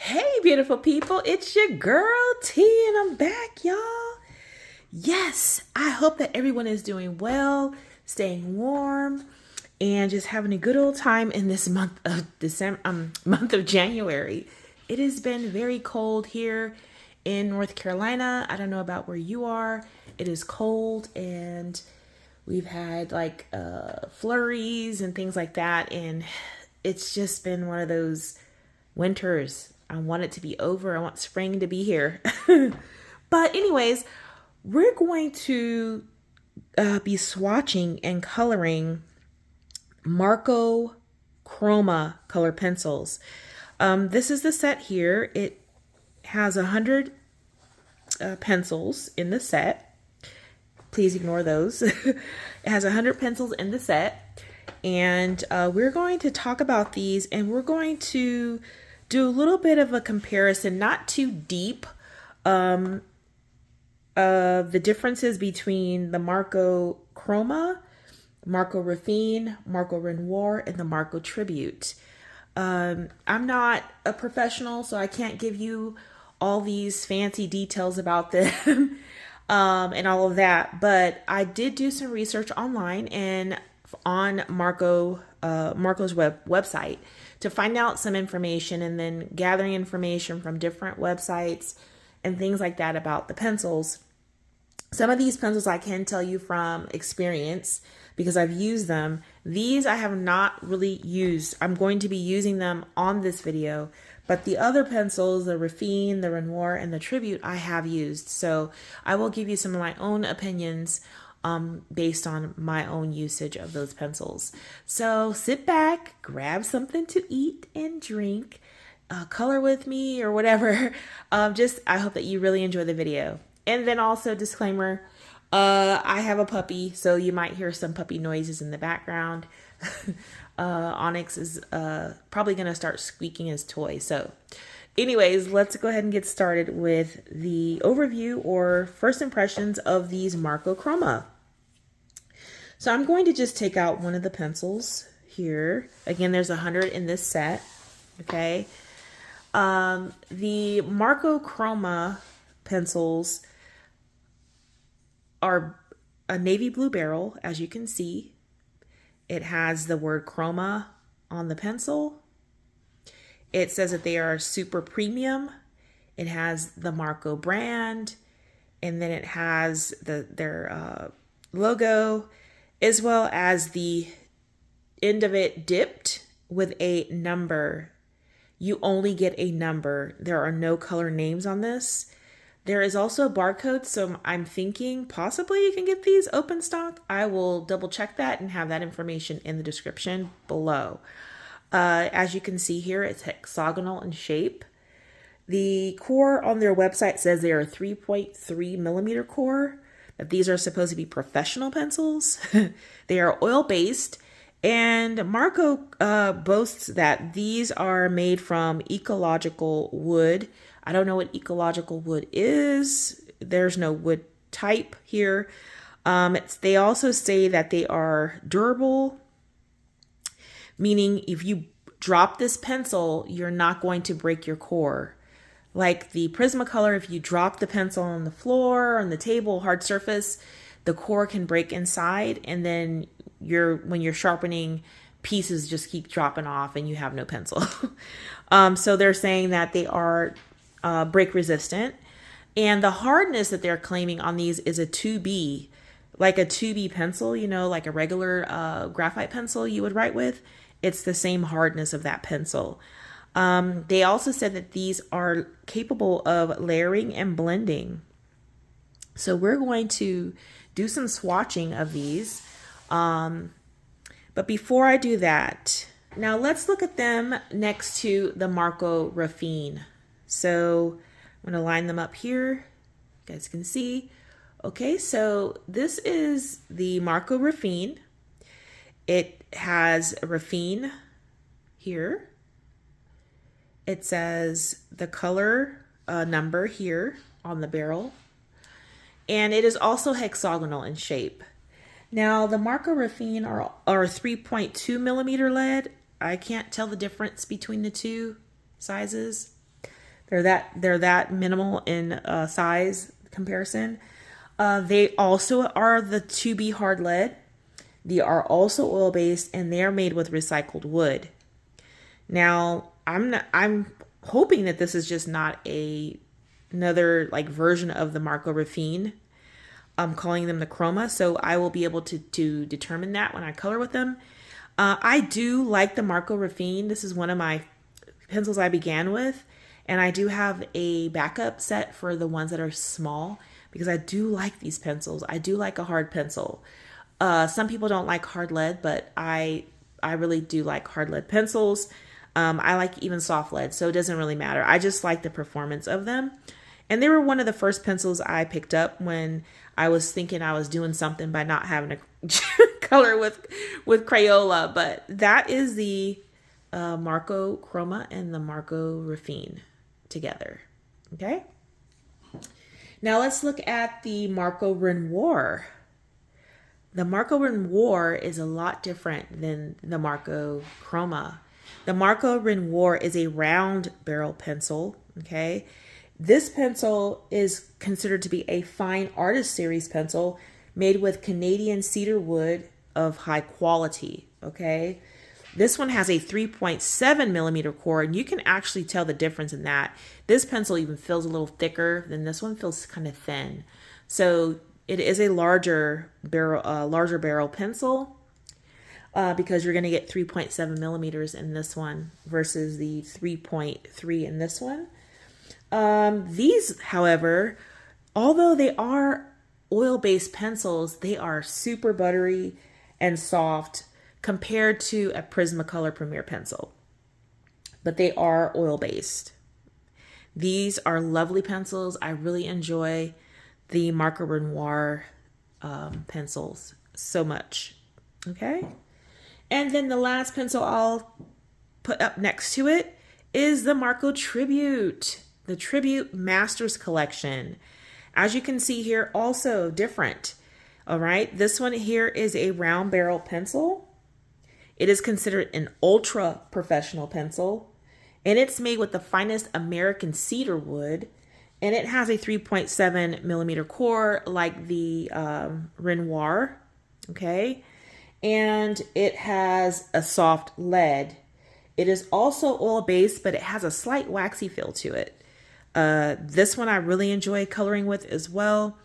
Hey, beautiful people, it's your girl T, and I'm back, y'all. Yes, I hope that everyone is doing well, staying warm, and just having a good old time in this month of month of January. It has been very cold here in North Carolina. I don't know about where you are. It is cold, and we've had like flurries and things like that, and it's just been one of those winters. I want it to be over. I want spring to be here. But anyways, we're going to be swatching and coloring Marco Chroma color pencils. This is the set here. It has 100 pencils in the set. Please ignore those. It has 100 pencils in the set. And we're going to talk about these, and we're going to do a little bit of a comparison, not too deep, of the differences between the Marco Chroma, Marco Raffine, Marco Renoir, and the Marco Tribute. I'm not a professional, so I can't give you all these fancy details about them and all of that, but I did do some research online and on Marco's website to find out some information, and then gathering information from different websites and things like that about the pencils. Some of these pencils I can tell you from experience because I've used them. These I have not really used. I'm going to be using them on this video, but the other pencils, the Raffine, the Renoir, and the Tribute, I have used. So I will give you some of my own opinions based on my own usage of those pencils. So sit back, grab something to eat and drink, color with me or whatever. I hope that you really enjoy the video. And then also disclaimer, I have a puppy, so you might hear some puppy noises in the background. Onyx is probably going to start squeaking his toy. So anyways, let's go ahead and get started with the overview or first impressions of these Marco Chroma. So I'm going to just take out one of the pencils here. Again, there's 100 in this set, okay? The Marco Chroma pencils are a navy blue barrel, as you can see. It has the word chroma on the pencil. It says that they are super premium. It has the Marco brand, and then it has their logo, as well as the end of it dipped with a number. You only get a number. There are no color names on this. There is also a barcode, so I'm thinking possibly you can get these open stock. I will double check that and have that information in the description below. As you can see here, it's hexagonal in shape. The core on their website says they are a 3.3 millimeter core, that these are supposed to be professional pencils. They are oil-based, and Marco boasts that these are made from ecological wood. I don't know what ecological wood is. There's no wood type here. They also say that they are durable, meaning if you drop this pencil, you're not going to break your core. Like the Prismacolor, if you drop the pencil on the floor, on the table, hard surface, the core can break inside, and then when you're sharpening, pieces just keep dropping off and you have no pencil. So they're saying that they are break resistant, and the hardness that they're claiming on these is a 2B, like a 2B pencil, you know, like a regular graphite pencil you would write with. It's the same hardness of that pencil. They also said that these are capable of layering and blending. So we're going to do some swatching of these. But before I do that, now let's look at them next to the Marco Raffine. So I'm going to line them up here. You guys can see. Okay, so this is the Marco Raffine. It has a Raffine here. It says the color number here on the barrel. And it is also hexagonal in shape. Now, the Marco Raffine are 3.2 millimeter lead. I can't tell the difference between the two sizes. They're that minimal in size comparison. They also are the 2B hard lead. They are also oil based, and they are made with recycled wood. Now, I'm hoping that this is just not another like version of the Marco Raffine. I'm calling them the Chroma, so I will be able to determine that when I color with them. I do like the Marco Raffine. This is one of my pencils I began with, and I do have a backup set for the ones that are small because I do like these pencils. I do like a hard pencil. Some people don't like hard lead, but I really do like hard lead pencils. I like even soft lead, so it doesn't really matter. I just like the performance of them. And they were one of the first pencils I picked up when I was thinking I was doing something by not having to color with Crayola. But that is the Marco Chroma and the Marco Raffine together. Okay. Now let's look at the Marco Renoir. The Marco Renoir is a lot different than the Marco Chroma. The Marco Renoir is a round barrel pencil, okay? This pencil is considered to be a fine artist series pencil made with Canadian cedar wood of high quality, okay? This one has a 3.7 millimeter core, and you can actually tell the difference in that. This pencil even feels a little thicker than this one, feels kind of thin. So it is a larger barrel pencil because you're going to get 3.7 millimeters in this one versus the 3.3 in this one. These, however, although they are oil-based pencils, they are super buttery and soft compared to a Prismacolor Premier pencil. But they are oil-based. These are lovely pencils. I really enjoy the Marco Renoir pencils so much. Okay. And then the last pencil I'll put up next to it is the Marco Tribute, the Tribute Masters Collection. As you can see here, also different. All right. This one here is a round barrel pencil. It is considered an ultra professional pencil, and it's made with the finest American cedar wood. And it has a 3.7 millimeter core like the Renoir, okay? And it has a soft lead. It is also oil-based, but it has a slight waxy feel to it. This one I really enjoy coloring with as well.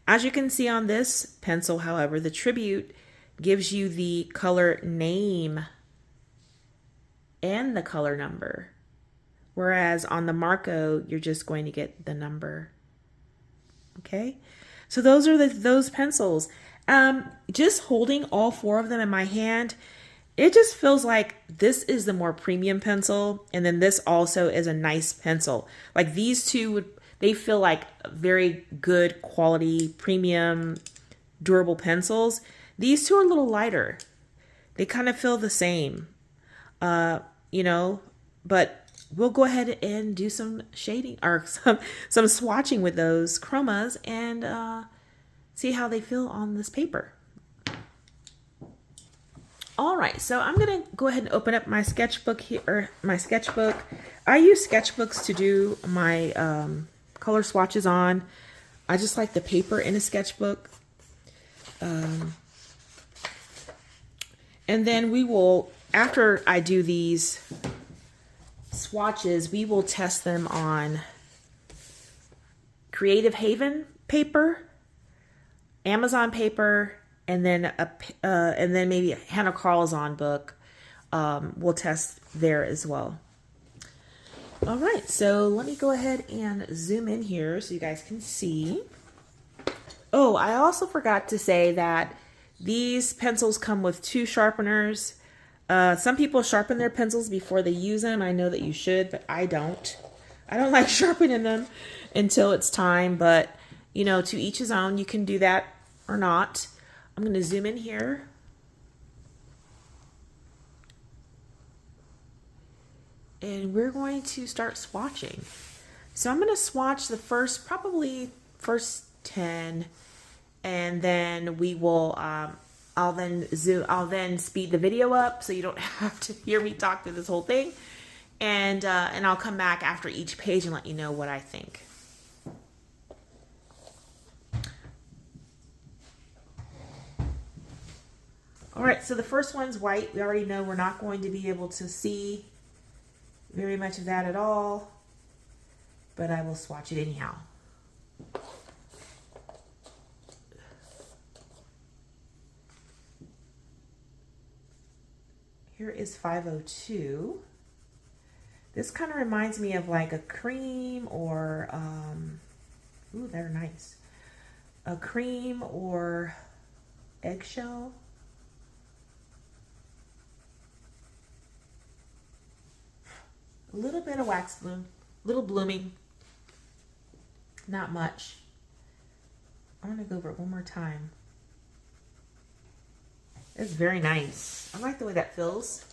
As you can see on this pencil, however, the Tribute gives you the color name and the color number. Whereas on the Marco, you're just going to get the number. Okay, so those are those pencils. Just holding all four of them in my hand, it just feels like this is the more premium pencil, and then this also is a nice pencil. Like these two they feel like very good quality, premium, durable pencils. These two are a little lighter. They kind of feel the same, you know, but we'll go ahead and do some shading or some swatching with those chromas and see how they feel on this paper. All right, so I'm gonna go ahead and open up my sketchbook here, or my sketchbook. I use sketchbooks to do my color swatches on. I just like the paper in a sketchbook. And then we will, after I do these swatches, we will test them on Creative Haven paper, Amazon paper, and then maybe a Hannah Carlzon book. We'll test there as well. All right, so let me go ahead and zoom in here so you guys can see. Oh, I also forgot to say that these pencils come with 2 sharpeners. Some people sharpen their pencils before they use them. I know that you should, but I don't. I don't like sharpening them until it's time, but you know, to each his own. You can do that or not. I'm going to zoom in here. And we're going to start swatching. So I'm going to swatch the probably first 10, and then we will, I'll then speed the video up so you don't have to hear me talk through this whole thing. and I'll come back after each page and let you know what I think. All right, so the first one's white. We already know we're not going to be able to see very much of that at all, but I will swatch it anyhow. Here is 502. This kind of reminds me of like a cream or, ooh, they're nice. A cream or eggshell. A little bit of wax bloom, little blooming, not much. I'm gonna go over it one more time. It's very nice. I like the way that feels.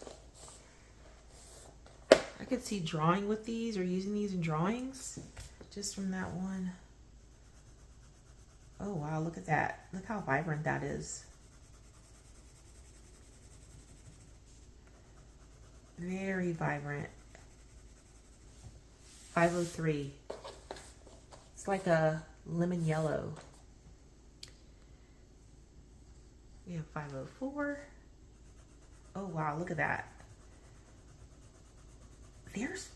I could see drawing with these or using these in drawings just from that one. Oh wow, look at that. Look how vibrant that is. Very vibrant. 503. It's like a lemon yellow. We have 504. Oh wow, look at that. There's,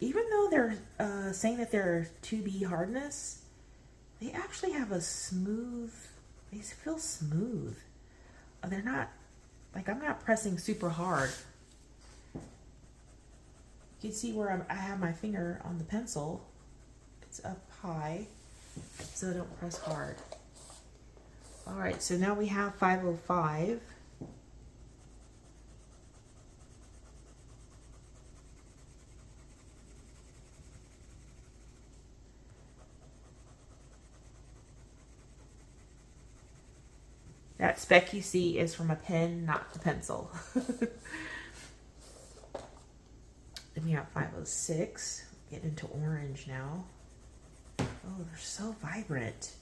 even though they're saying that they're 2B hardness, they actually have a smooth, they feel smooth. They're not, like I'm not pressing super hard. You can see where I have my finger on the pencil. It's up high, so I don't press hard. All right, so now we have 505. That speck you see is from a pen, not the pencil. Then we have 506. Get into orange now. Oh, they're so vibrant.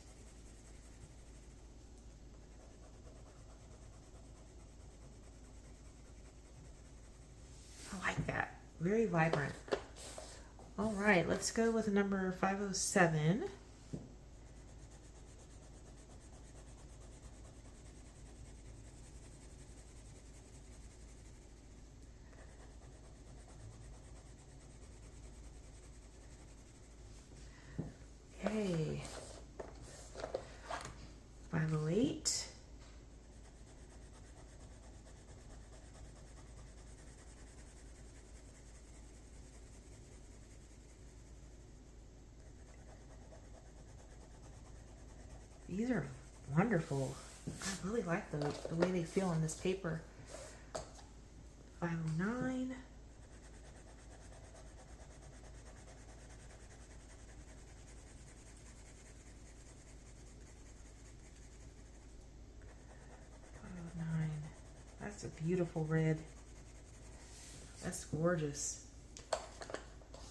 I like that. Very vibrant. All right, let's go with number 507. Okay. 508. These are wonderful. I really like the way they feel on this paper. 509. That's a beautiful red. That's gorgeous.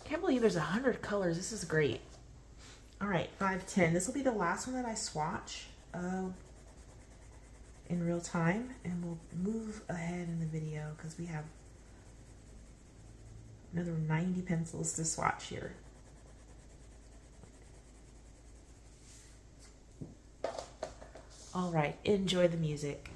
Can't believe there's 100 colors. This is great. All right, 510. This will be the last one that I swatch in real time, and we'll move ahead in the video because we have another 90 pencils to swatch here. All right, enjoy the music.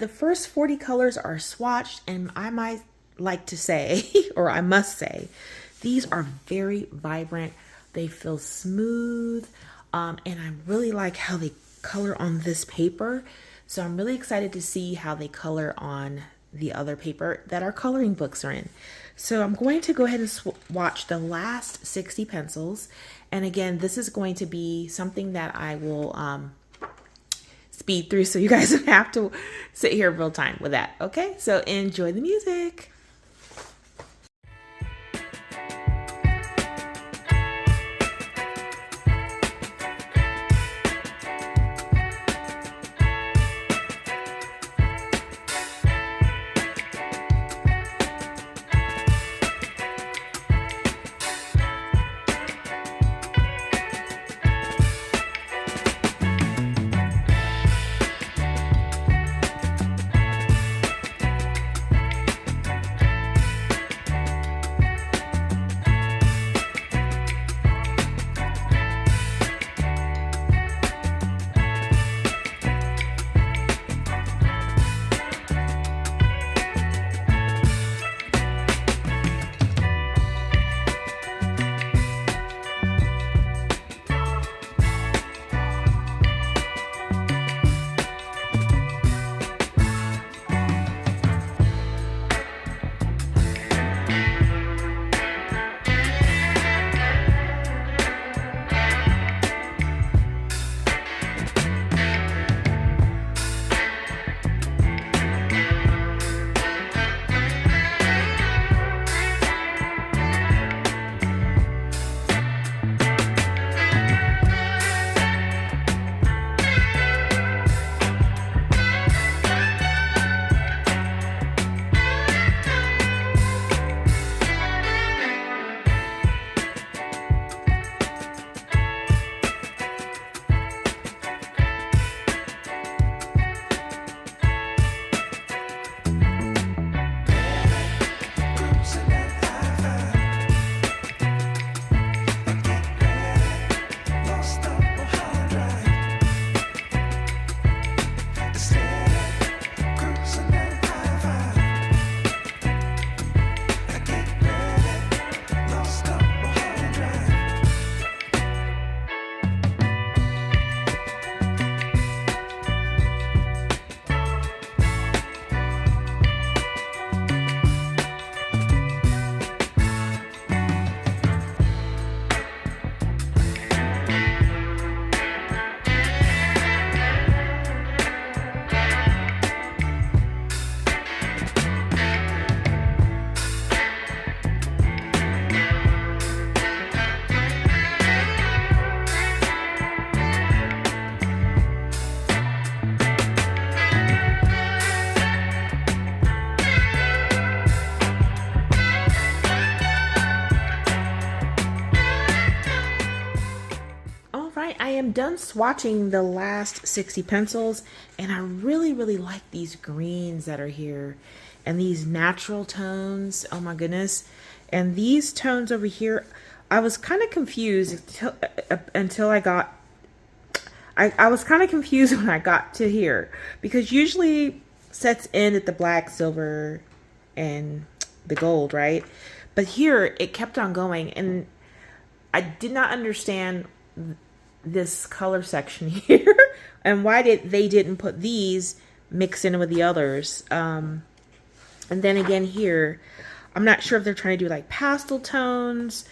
the first 40 colors are swatched, and I might like to say, or I must say, these are very vibrant. They feel smooth, and I really like how they color on this paper. So I'm really excited to see how they color on the other paper that our coloring books are in. So I'm going to go ahead and swatch the last 60 pencils. And again, this is going to be something that I will speed through so you guys don't have to sit here real time with that. Okay, so enjoy the music. I am done swatching the last 60 pencils, and I really like these greens that are here and these natural tones. Oh my goodness. And these tones over here, I was kind of confused until I got, I was kind of confused when I got to here, because usually sets end at the black, silver, and the gold, right? But here it kept on going, and I did not understand this color section here and why they didn't put these mixed in with the others. And then again here, I'm not sure if they're trying to do like pastel tones,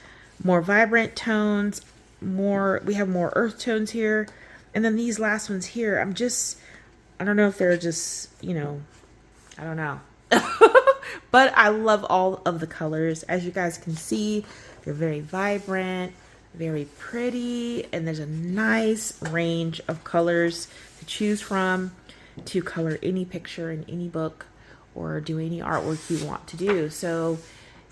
more vibrant tones, we have more earth tones here. And then these last ones here, I don't know if they're just, you know, I don't know. But I love all of the colors. As you guys can see, they're very vibrant, very pretty, and there's a nice range of colors to choose from to color any picture in any book or do any artwork you want to do. So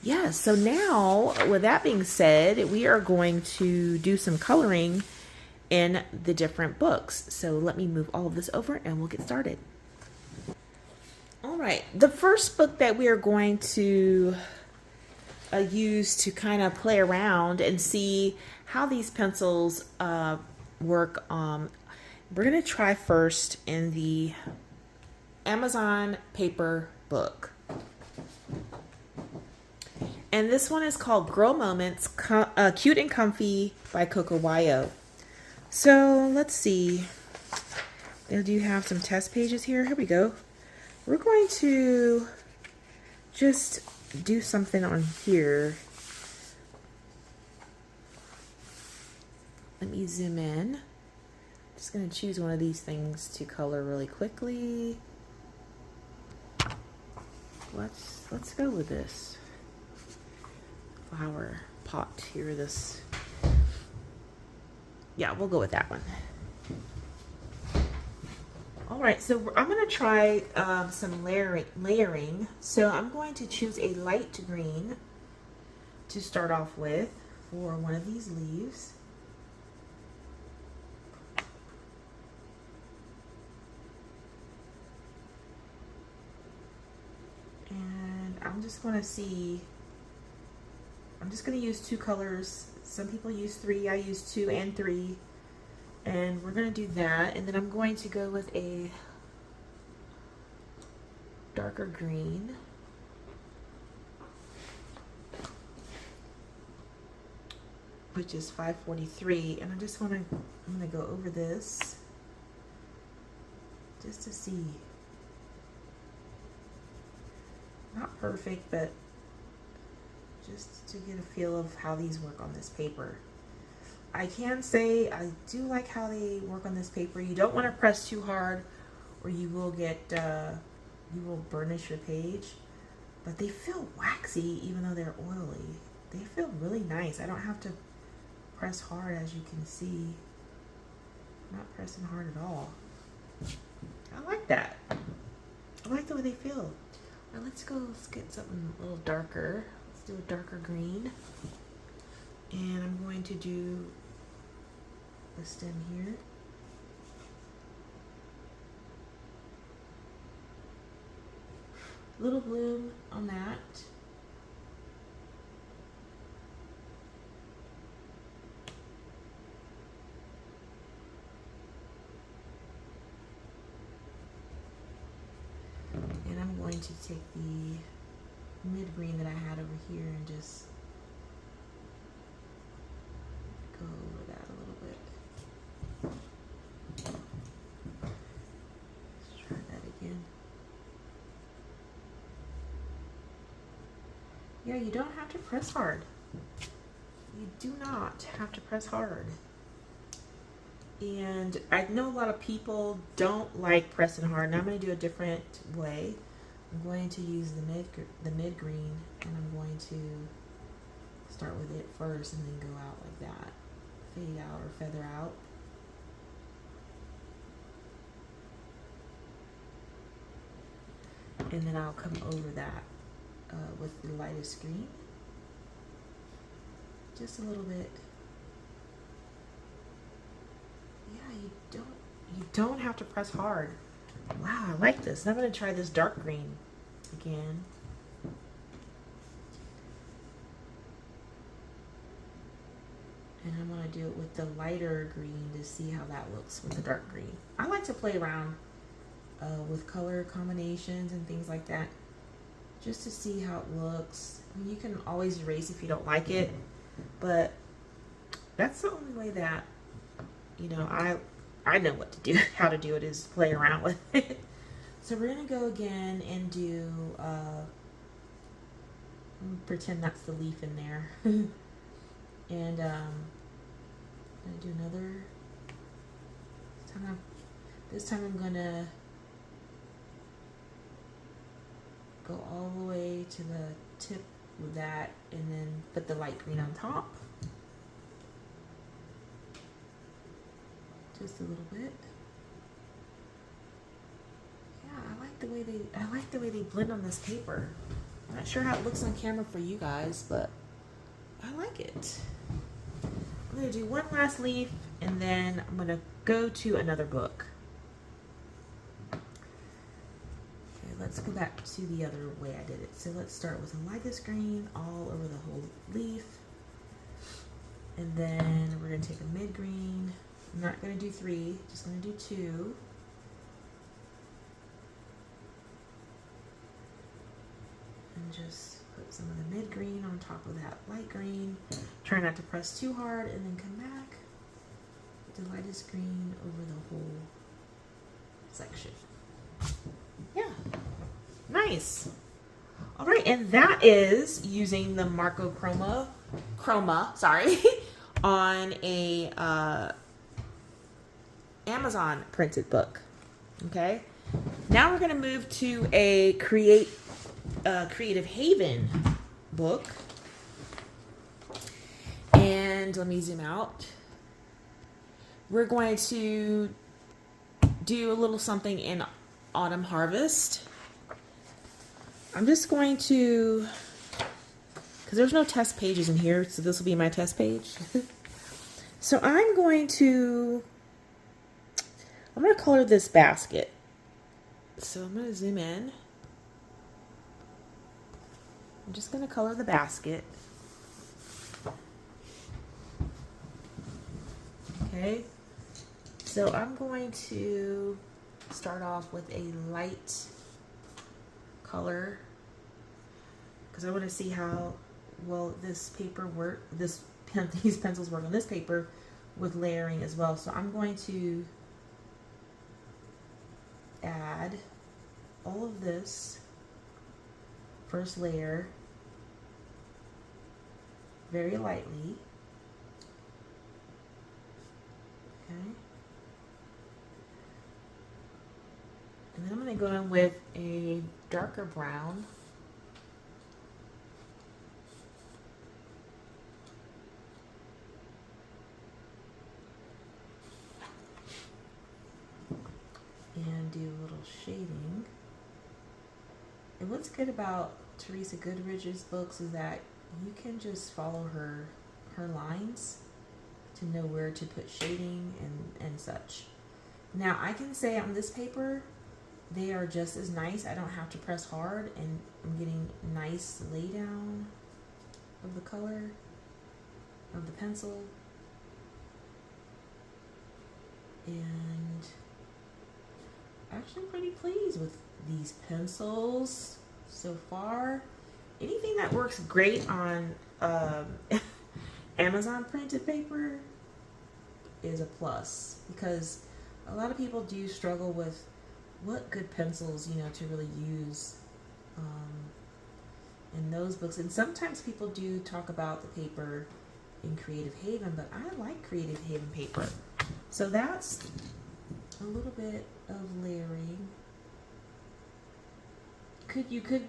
yeah, so now with that being said, we are going to do some coloring in the different books. So let me move all of this over and we'll get started. All right, the first book that we are going to use to kind of play around and see how these pencils work. We're going to try first in the Amazon paper book. And this one is called Girl Moments, Cute and Comfy by Coco Wayo. So let's see. They do have some test pages here. Here we go. We're going to just do something on here. Let me zoom in. Just going to choose one of these things to color really quickly. Let's go with this flower pot here. Yeah, we'll go with that one. All right, so I'm going to try some layering. So I'm going to choose a light green to start off with for one of these leaves. And I'm just going to see, I'm just going to use 2 colors. Some people use 3, I use 2 and 3. And we're going to do that, and then I'm going to go with a darker green. Which is 543, and I'm going to go over this just to see. Not perfect, but just to get a feel of how these work on this paper. I can say I do like how they work on this paper. You don't want to press too hard or you will get, you will burnish your page. But they feel waxy even though they're oily. They feel really nice. I don't have to press hard, as you can see. I'm not pressing hard at all. I like that. I like the way they feel. Now let's get something a little darker. Let's do a darker green. And I'm going to do the stem here. Little bloom on that. And I'm going to take the mid green that I had over here and just go over that a little bit. Let's try that again. Yeah, you don't have to press hard. You do not have to press hard. And I know a lot of people don't like pressing hard, and I'm going to do a different way. I'm going to use the mid green, and I'm going to start with it first and then go out like that. Fade out or feather out. And then I'll come over that with the lightest green. Just a little bit. Yeah, you don't have to press hard. Wow, I like this. I'm going to try this dark green again. And I'm going to do it with the lighter green to see how that looks with the dark green. I like to play around with color combinations and things like that, just to see how it looks. I mean, you can always erase if you don't like it, but that's the only way that, you know, I know what to do, how to do it, is play around with it. So we're going to go again and do, pretend that's the leaf in there. And I'm going to do another, this time I'm going to go all the way to the tip with that and then put the light green on top. Just a little bit. Yeah, I like the way they blend on this paper. I'm not sure how it looks on camera for you guys, but I like it. I'm going to do one last leaf and then I'm going to go to another book. Okay, let's go back to the other way I did it. So let's start with the lightest green all over the whole leaf. And then we're going to take a mid green. I'm not going to do 3, just going to do 2. And just put some of the mid green on top of that light green. Try not to press too hard, and then come back with the lightest green over the whole section. Yeah, nice. All right, and that is using the Marco Chroma, sorry, on a Amazon printed book. Okay, now we're gonna move to a Creative Haven book, and let me zoom out. We're going to do a little something in Autumn Harvest. I'm just going to, because there's no test pages in here, so this will be my test page. So I'm going to color this basket. So I'm going to zoom in. I'm just going to color the basket. Okay. So I'm going to start off with a light color because I want to see how well this paper work, these pencils work on this paper with layering as well. So I'm going to add all of this first layer very lightly. Okay. And then I'm going to go in with a darker brown. And do a little shading. And what's good about Teresa Goodridge's books is that you can just follow her lines to know where to put shading and such. Now I can say on this paper they are just as nice. I don't have to press hard, and I'm getting nice lay down of the color of the pencil. And actually pretty pleased with these pencils so far. Anything that works great on Amazon printed paper is a plus, because a lot of people do struggle with what good pencils, you know, to really use in those books. And sometimes people do talk about the paper in Creative Haven, but I like Creative Haven paper. So that's a little bit of layering. You could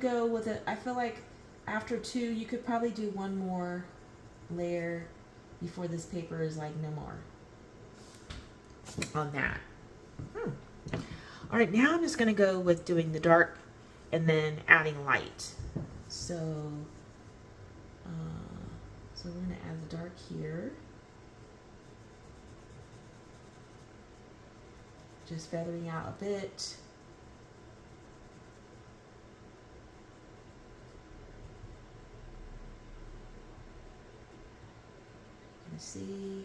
go with it. I feel like after 2, you could probably do one more layer before this paper is like no more on that. All right, now I'm just going to go with doing the dark and then adding light. So, we're going to add the dark here. Just feathering out a bit. You can see.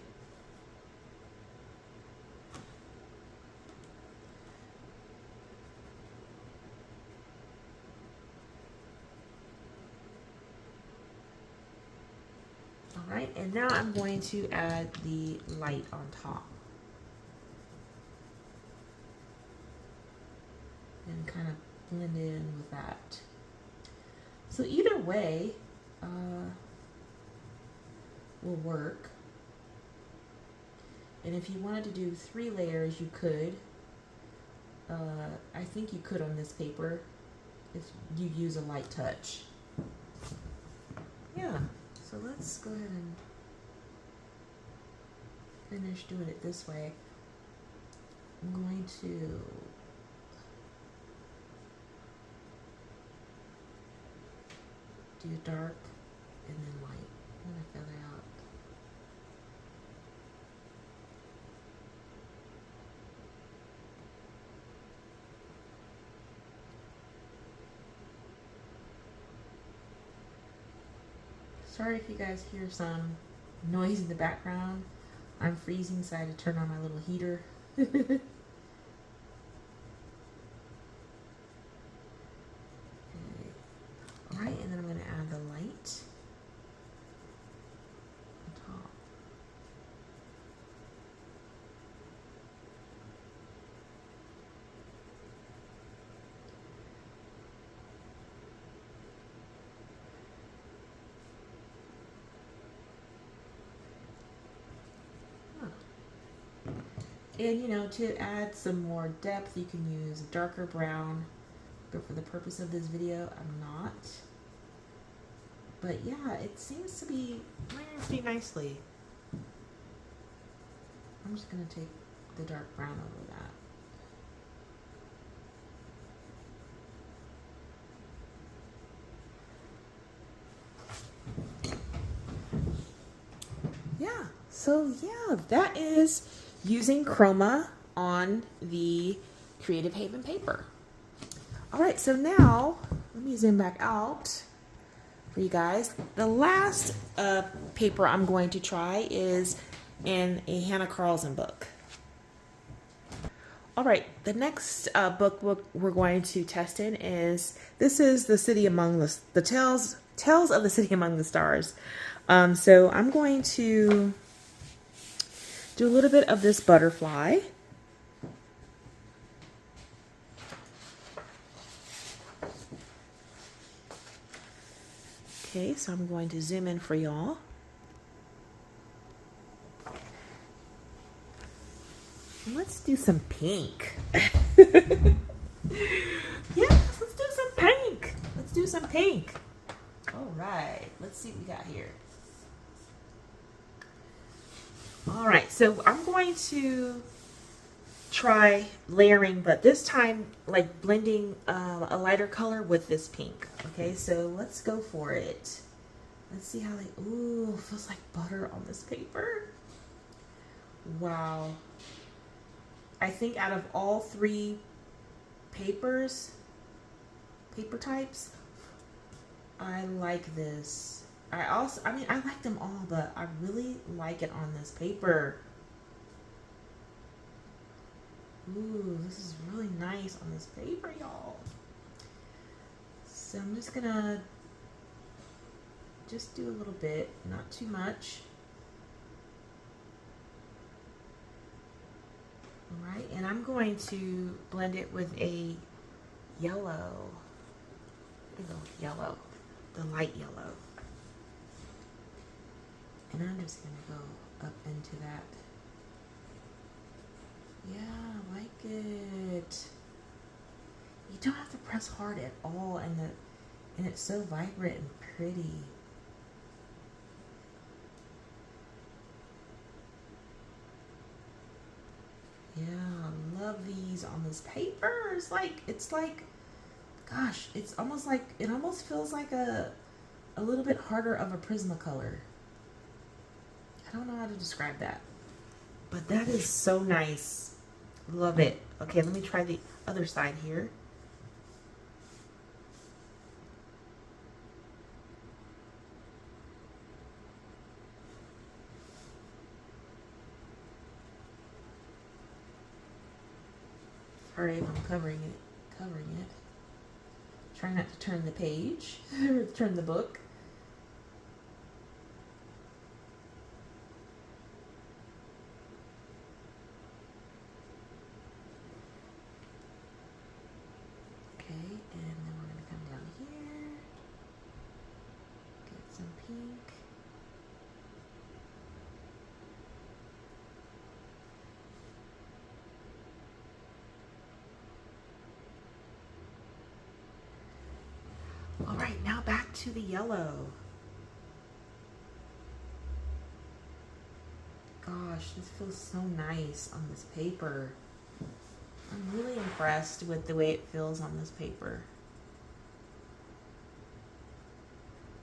All right, and now I'm going to add the light on top. And kind of blend in with that. So either way will work. And if you wanted to do 3 layers, you could. I think you could on this paper if you use a light touch. Yeah, so let's go ahead and finish doing it this way. I'm going to do dark and then light. I'm going to feather out. Sorry if you guys hear some noise in the background. I'm freezing, so I had to turn on my little heater. Okay. And you know, to add some more depth, you can use a darker brown, but for the purpose of this video, I'm not. But yeah, it seems to be layering pretty nicely. I'm just gonna take the dark brown over that. Yeah, so yeah, that is using Chroma on the Creative Haven paper. All right, so now let me zoom back out for you guys. The last paper I'm going to try is in a Hannah Carlson book. All right, the next book we're going to test in is, this is The City Among the Tales of the City Among the Stars. So I'm going to do a little bit of this butterfly. Okay, so I'm going to zoom in for y'all. Let's do some pink. Yes, let's do some pink. Let's do some pink. All right, let's see what we got here. All right, so I'm going to try layering, but this time like blending a lighter color with this pink. Okay, so let's go for it. Let's see how they, ooh, feels like butter on this paper. Wow. I think out of all three paper types, I like this. I mean, I like them all, but I really like it on this paper. Ooh, this is really nice on this paper, y'all. So I'm just gonna do a little bit, not too much. All right, and I'm going to blend it with a yellow. Yellow, the light yellow. And I'm just gonna go up into that. Yeah, I like it. You don't have to press hard at all, and it's so vibrant and pretty. Yeah, I love these on this paper. It's like, gosh, it's almost like, it almost feels like a little bit harder of a Prismacolor. I don't know how to describe that, but that is so nice. Love it. Okay, let me try the other side here. Sorry if I'm covering it. Try not to turn the page or turn the book. Okay, and then we're gonna come down here, get some pink. All right, now back to the yellow. Gosh, this feels so nice on this paper. I'm really impressed with the way it feels on this paper.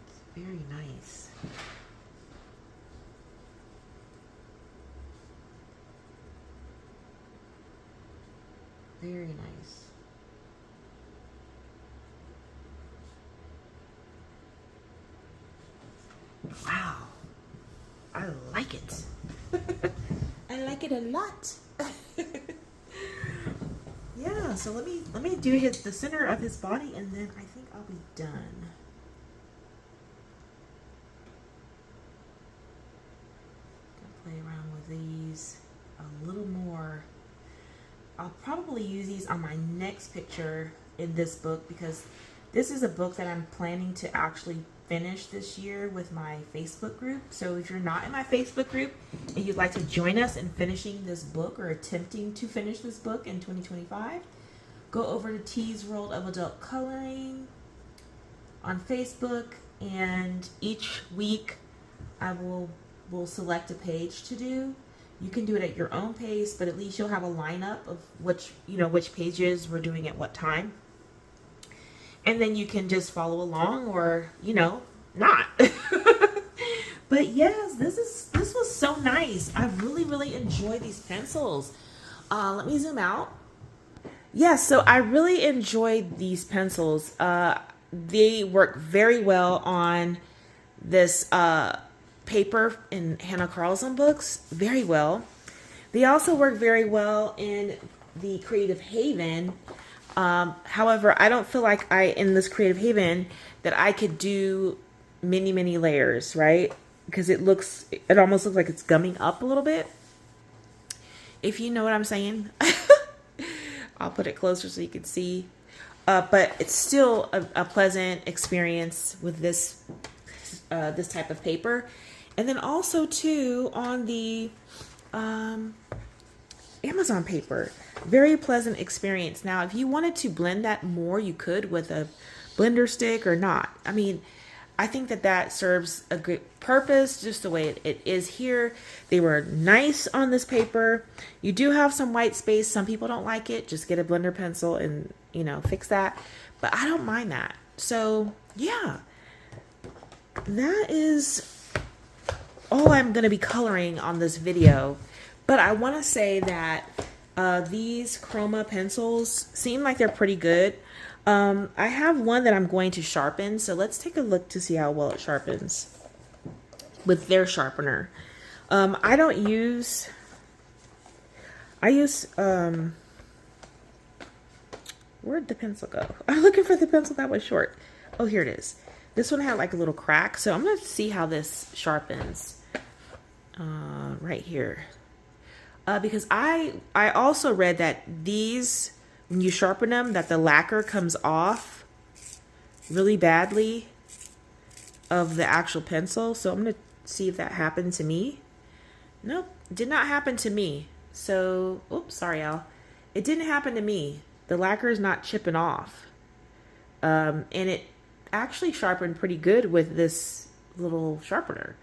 It's very nice. Very nice. Wow, I like it. I like it a lot. Yeah, so let me do the center of his body, and then I think I'll be done. Play around with these a little more. I'll probably use these on my next picture in this book, because This is a book that I'm planning to actually finish this year with my Facebook group. So if you're not in my Facebook group and you'd like to join us in finishing this book or attempting to finish this book in 2025, go over to T's World of Adult Coloring on Facebook, and each week I will select a page to do. You can do it at your own pace, but at least you'll have a lineup of which pages we're doing at what time. And then you can just follow along, or not. But yes, this was so nice. I really enjoy these pencils. Let me zoom out. Yes, so I really enjoyed these pencils. They work very well on this paper in Hannah Carlson books, very well. They also work very well in the Creative Haven. However, I don't feel like in this Creative Haven that I could do many layers, right? Because it almost looks like it's gumming up a little bit. If you know what I'm saying. I'll put it closer so you can see. But it's still a pleasant experience with this type of paper. And then also too on the Amazon paper, very pleasant experience. Now, if you wanted to blend that more, you could with a blender stick or not. I mean, I think that serves a good purpose just the way it is here. They were nice on this paper. You do have some white space. Some people don't like it. Just get a blender pencil and, fix that. But I don't mind that. So, yeah. That is all I'm going to be coloring on this video. But I want to say that these Chroma pencils seem like they're pretty good. I have one that I'm going to sharpen, so let's take a look to see how well it sharpens with their sharpener. I use where'd the pencil go? I'm looking for the pencil that was short. Oh, here it is. This one had like a little crack, so I'm going to see how this sharpens right here. Because I also read that these, when you sharpen them, that the lacquer comes off really badly of the actual pencil. So I'm going to see if that happened to me. Nope, did not happen to me. So, oops, sorry, y'all. It didn't happen to me. The lacquer is not chipping off. And it actually sharpened pretty good with this little sharpener.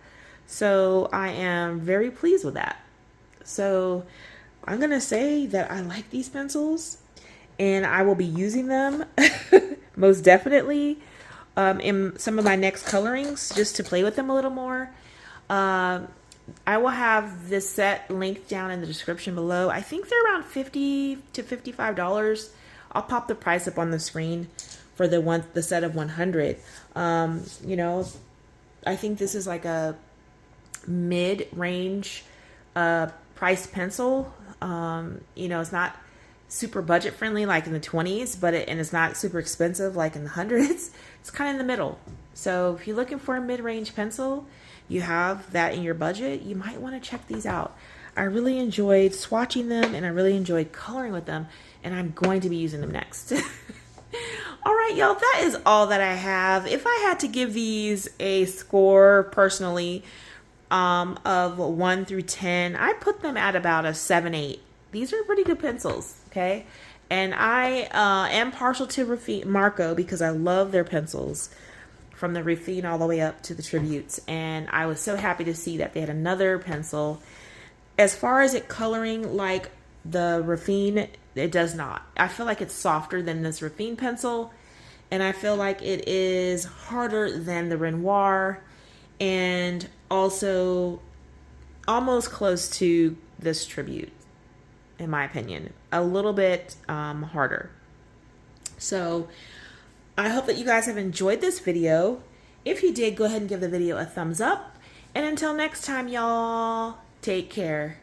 So I am very pleased with that. So I'm going to say that I like these pencils and I will be using them most definitely in some of my next colorings just to play with them a little more. I will have this set linked down in the description below. I think they're around $50 to $55. I'll pop the price up on the screen for the set of 100. I think this is like a mid-range price pencil. It's not super budget friendly like in the 20s, and it's not super expensive like in the hundreds. It's kind of in the middle. So if you're looking for a mid-range pencil, you have that in your budget, you might want to check these out. I really enjoyed swatching them and I really enjoyed coloring with them, and I'm going to be using them next. All right, y'all, that is all that I have. If I had to give these a score personally of 1 through 10, I put them at about a 7-8. These are pretty good pencils, okay? And I am partial to Marco because I love their pencils, from the Refine all the way up to the Tributes. And I was so happy to see that they had another pencil. As far as it coloring like the Refine, it does not. I feel like it's softer than this Refine pencil. And I feel like it is harder than the Renoir. And also almost close to this Tribute, in my opinion. A little bit harder. So I hope that you guys have enjoyed this video. If you did, go ahead and give the video a thumbs up. And until next time, y'all, take care.